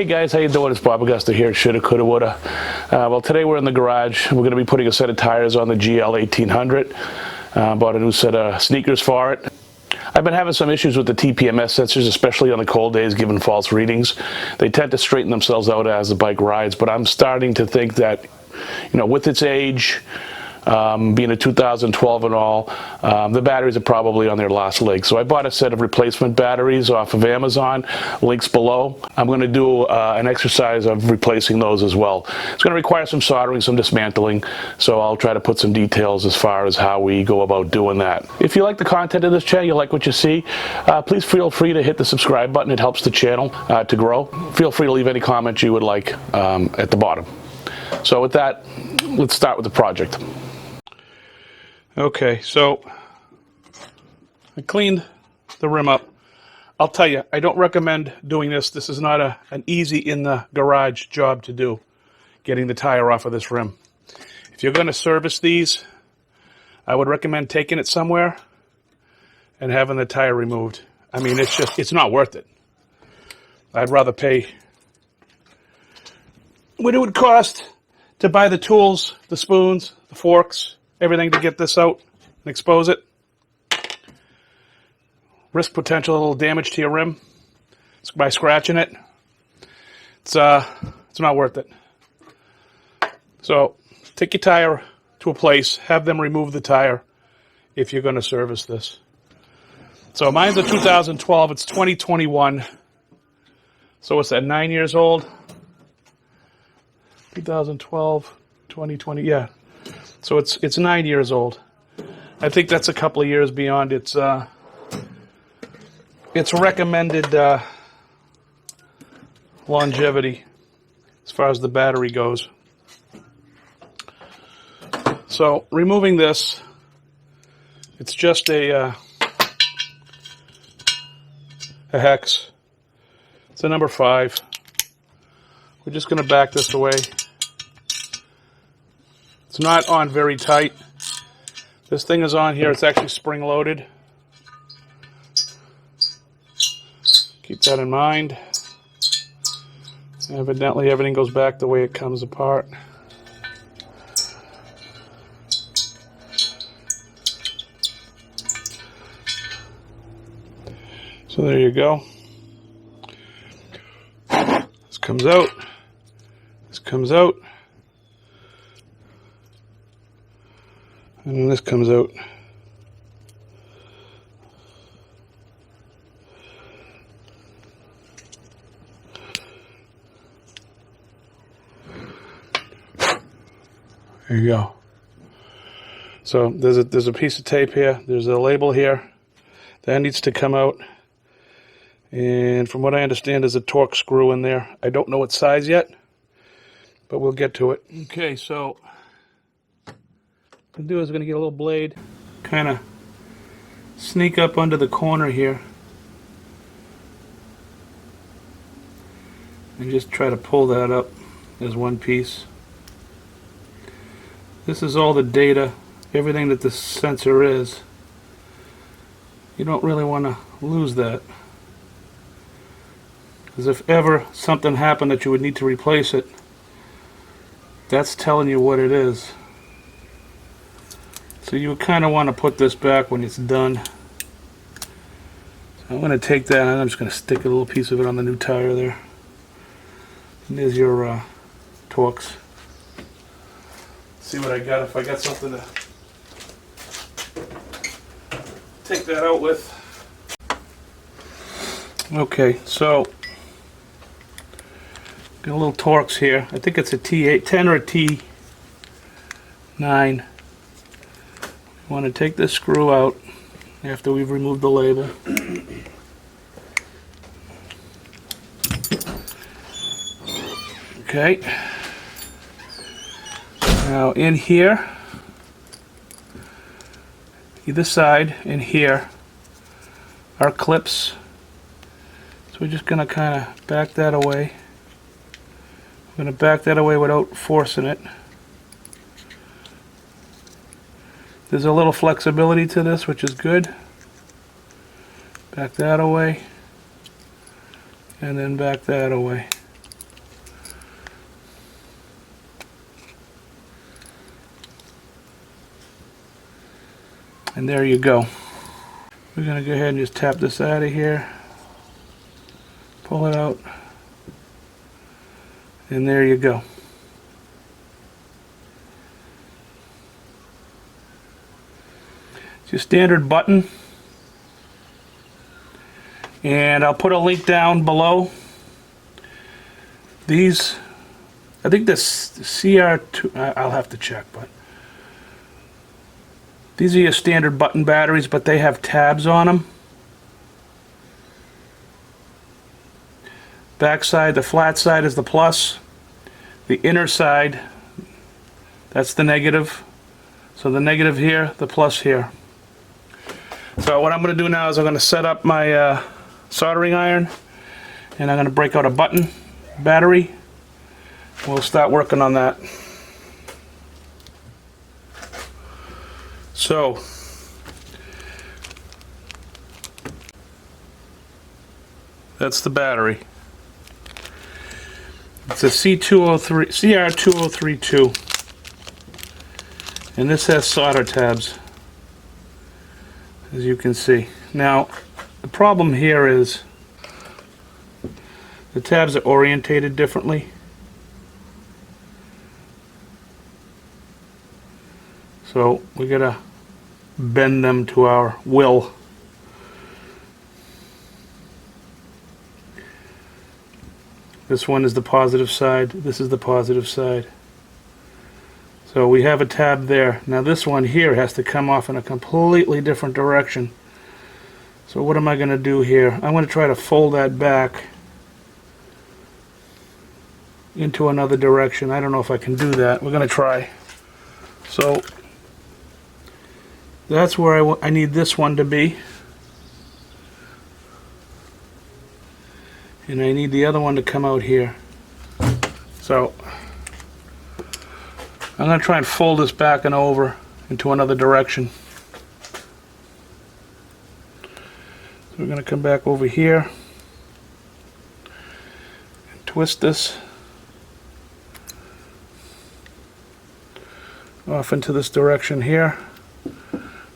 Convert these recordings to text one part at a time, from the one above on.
Hey guys, how you doing? It's Bob Augusta here at Shoulda Coulda Woulda. Well, today we're in the garage. We're going to be putting a set of tires on the GL 1800. Bought a new set of sneakers for it. I've been having some issues with the TPMS sensors, especially on the cold days, giving false readings. They tend to straighten themselves out as the bike rides, but I'm starting to think that, you know, with its age, being a 2012 and all, the batteries are probably on their last leg. So I bought a set of replacement batteries off of Amazon, links below. I'm going to do an exercise of replacing those as well. It's going to require some soldering, some dismantling, so I'll try to put some details as far as how we go about doing that. If you like the content of this channel, you like what you see, please feel free to hit the subscribe button. It helps the channel to grow. Feel free to leave any comments you would like at the bottom. So with that, let's start with the project. Okay, so I cleaned the rim up. I'll tell you, I don't recommend doing this. This is not an easy in the garage job to do, getting the tire off of this rim. If you're going to service these, I would recommend taking it somewhere and having the tire removed. I mean, it's not worth it. I'd rather pay what it would cost to buy the tools, the spoons, the forks, everything to get this out and expose it. Risk potential a little damage to your rim by scratching it. It's not worth it. So take your tire to a place, have them remove the tire if you're going to service this. So mine's a 2012, it's 2021. So what's that, 9 years old? 2012, 2020, yeah. So it's 9 years old. I think that's a couple of years beyond its recommended longevity as far as the battery goes. So removing this, it's just a hex. It's a number 5. We're just going to back this away. It's not on very tight. This thing is on here. It's actually spring-loaded. Keep that in mind. Evidently, everything goes back the way it comes apart. So there you go. This comes out. This comes out. And then this comes out. There you go. So there's a piece of tape here. There's a label here. That needs to come out. And from what I understand, there's a torque screw in there. I don't know what size yet, but we'll get to it. Okay, so what I'm going to do is I'm going to get a little blade, kind of sneak up under the corner here, and just try to pull that up as one piece. This is all the data, everything that the sensor is. You don't really want to lose that, because if ever something happened that you would need to replace it, that's telling you what it is. So you kind of want to put this back when it's done. So I'm going to take that and I'm just going to stick a little piece of it on the new tire there. And there's your Torx. See what I got, if I got something to take that out with. Okay, so got a little Torx here. I think it's a T10 or a T9. You want to take this screw out after we've removed the label. Okay. Now in here, either side, in here, are clips. So we're just going to kind of back that away. I'm going to back that away without forcing it. There's a little flexibility to this, which is good. Back that away, and then back that away. And there you go. We're going to go ahead and just tap this out of here. Pull it out. And there you go. It's your standard button. And I'll put a link down below. These, I think this CR2, I'll have to check, but these are your standard button batteries, but they have tabs on them. Back side, the flat side is the plus. The inner side, that's the negative. So the negative here, the plus here. So what I'm going to do now is I'm going to set up my soldering iron, and I'm going to break out a button battery. We'll start working on that. So that's the battery. It's a CR2032, and this has solder tabs, as you can see. Now the problem here is the tabs are orientated differently. So we gotta bend them to our will. This one is the positive side, this is the positive side. So we have a tab there. Now this one here has to come off in a completely different direction. So what am I going to do here? I'm going to try to fold that back into another direction. I don't know if I can do that. We're going to try. So that's where I need this one to be. And I need the other one to come out here. So I'm going to try and fold this back and over into another direction. So we're going to come back over here and twist this off into this direction here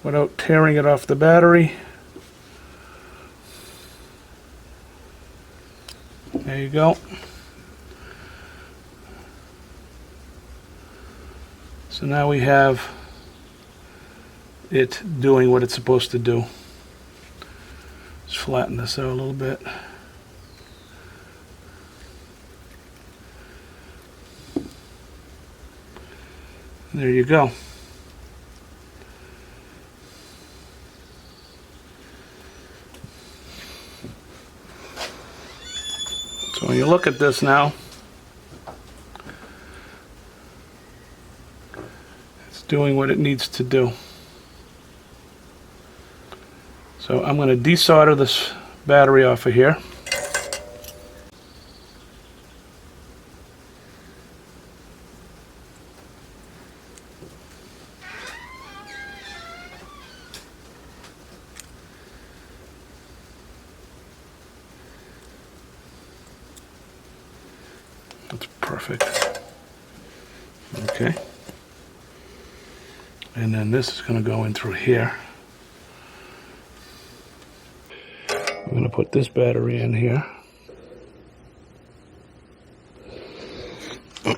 without tearing it off the battery. There you go. So now we have it doing what it's supposed to do. Just flatten this out a little bit. There you go. So when you look at this now, it's doing what it needs to do. So I'm going to desolder this battery off of here. That's perfect. Okay. And then this is going to go in through here. I'm going to put this battery in here. And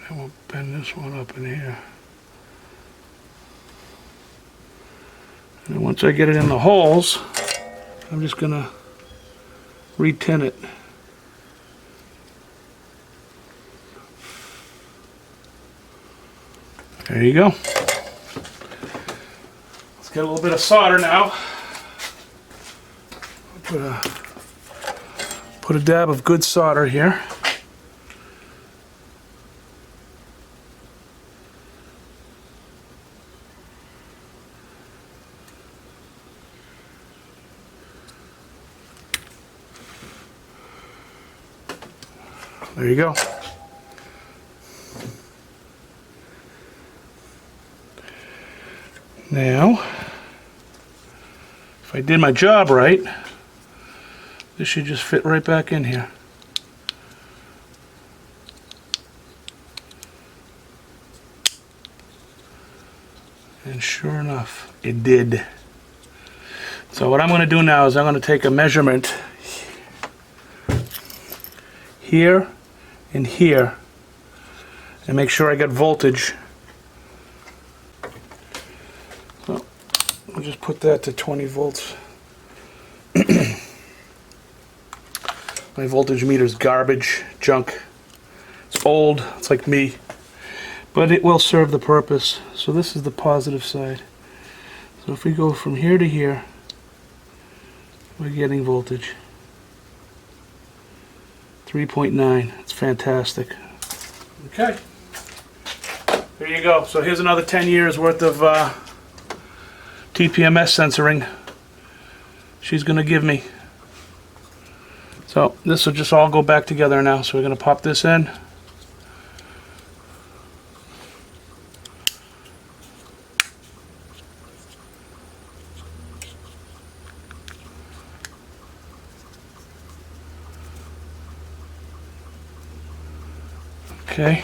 then we'll bend this one up in here. And once I get it in the holes, I'm just going to re-tin it. There you go. Let's get a little bit of solder now. Put a dab of good solder here. There you go. Now, if I did my job right, this should just fit right back in here. And sure enough, it did. So what I'm going to do now is I'm going to take a measurement here and here and make sure I get voltage. So I'll just put that to 20 volts. My voltage meter's garbage, junk. It's old, it's like me, but it will serve the purpose. So this is the positive side. So if we go from here to here, we're getting voltage. 3.9, it's fantastic. Okay, there you go. So here's another 10 years worth of TPMS sensoring she's gonna give me. So this will just all go back together now. So we're gonna pop this in. Okay.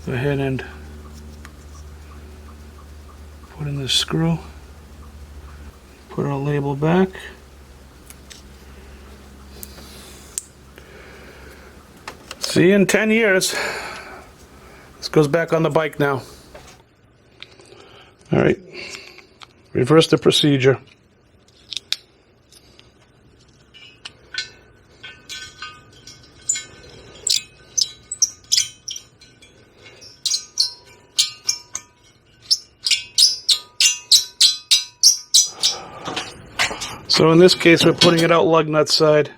Go ahead and put in this screw. Put our label back. See you in 10 years. This goes back on the bike now. All right. Reverse the procedure. So in this case, we're putting it out lug nut side.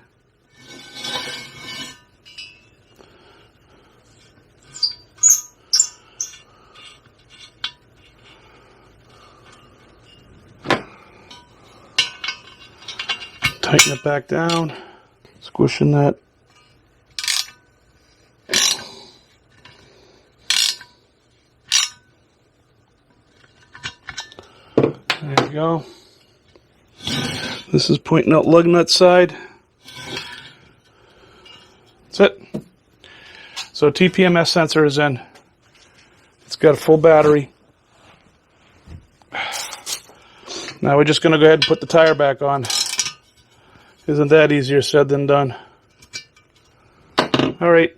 Tighten it back down, squishing that. There you go. This is pointing out lug nut side. That's it. So TPMS sensor is in. It's got a full battery. Now we're just going to go ahead and put the tire back on. Isn't that easier said than done? All right.